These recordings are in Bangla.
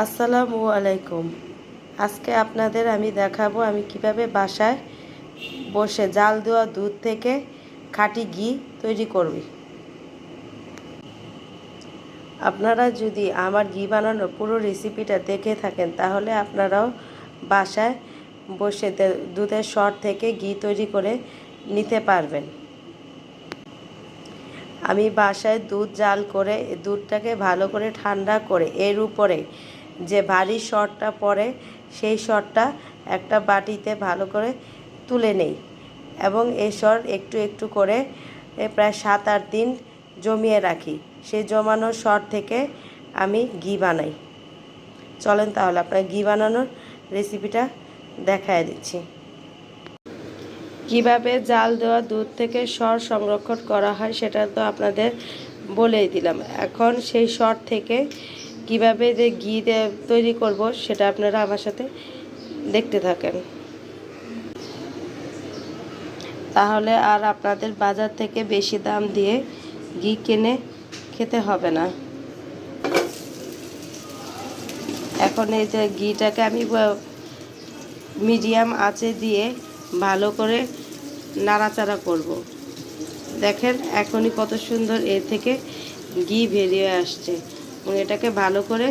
আসসালামু আলাইকুম। আজকে আপনাদের আমি দেখাবো আমি কিভাবে বাসায় বসে জাল দেওয়া দুধ থেকে খাঁটি ঘি তৈরি করবি। আপনারা যদি আমার ঘি বানানোর পুরো রেসিপিটা দেখে থাকেন তাহলে আপনারাও বাসায় বসে দুধের সর থেকে ঘি তৈরি করে নিতে পারবেন। আমি বাসায় দুধ জাল করে দুধটাকে ভালো করে ঠান্ডা করে এর উপরে যে ভারী সরটা পড়ে সেই সরটা একটা বাটিতে ভালো করে তুলে নেই এবং এই সর একটু একটু করে প্রায় 7-8 দিন জমিয়ে রাখি। সেই জমানো সর থেকে আমি ঘি বানাই। চলেন তাহলে আপনার ঘি বানানোর রেসিপিটা দেখায় দিচ্ছি। কিভাবে জাল দেওয়া দুধ থেকে সর সংরক্ষণ করা হয় সেটা তো আপনাদের বলেই দিলাম। এখন সেই সর থেকে কিভাবে যে ঘি তৈরি করব সেটা আপনারা আমার সাথে দেখতে থাকেন, তাহলে আর আপনাদের বাজার থেকে বেশি দাম দিয়ে ঘি কিনে খেতে হবে না। এখন এই যে ঘিটাকে আমি মিডিয়াম আঁচে দিয়ে ভালো করে নাড়াচাড়া করব। দেখেন এখনই কত সুন্দর এর থেকে ঘি বেরিয়ে আসছে এবং এটাকে ভালো করে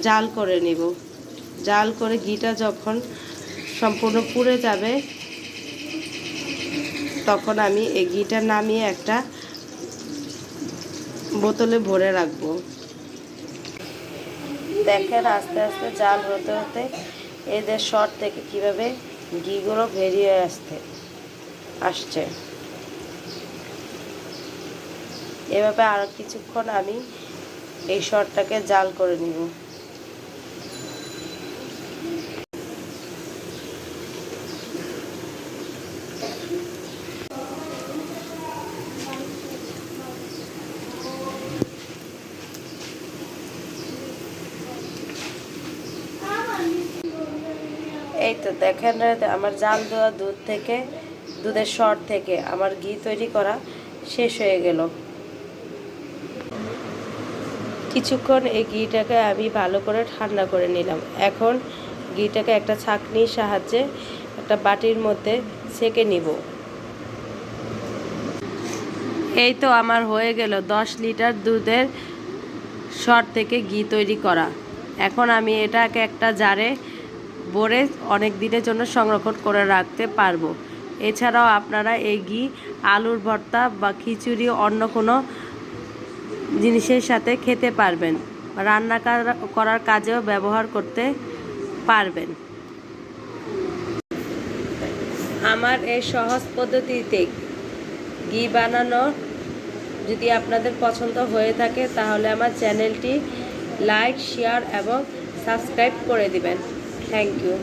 জাল করে নিব। জাল করে ঘিটা যখন সম্পূর্ণ পুড়ে যাবে তখন আমি এই ঘিটা নামিয়ে একটা বোতলে ভরে রাখব। দেখেন আস্তে আস্তে জাল হতে হতে এদের সর থেকে কিভাবে ঘিগুলো বেরিয়ে আসছে। এভাবে আরও কিছুক্ষণ আমি এই সরটাকে জাল করে নিব। এই তো দেখেন আমার জাল দেওয়া দুধের সর থেকে আমার ঘি তৈরি করা শেষ হয়ে গেল। কিছুক্ষণ এই ঘিটাকে আমি ভালো করে ঠান্ডা করে নিলাম। এখন ঘিটাকে একটা ছাঁকনির সাহায্যে একটা বাটির মধ্যে ছেঁকে নিব। এই তো আমার হয়ে গেল 10 লিটার দুধের সর থেকে ঘি তৈরি করা। এখন আমি এটাকে একটা জারে ভরে অনেক দিনের জন্য সংরক্ষণ করে রাখতে পারবো। এছাড়াও আপনারা এই ঘি আলুর ভর্তা বা খিচুড়ি অন্য কোনো জিনিসের সাথে খেতে পারবেন, রান্না করার কাজেও ব্যবহার করতে পারবেন। আমার এই সহজ পদ্ধতিতে ঘি বানানো যদি আপনাদের পছন্দ হয়ে থাকে তাহলে আমার চ্যানেলটি লাইক, শেয়ার এবং সাবস্ক্রাইব করে দিবেন। Thank you.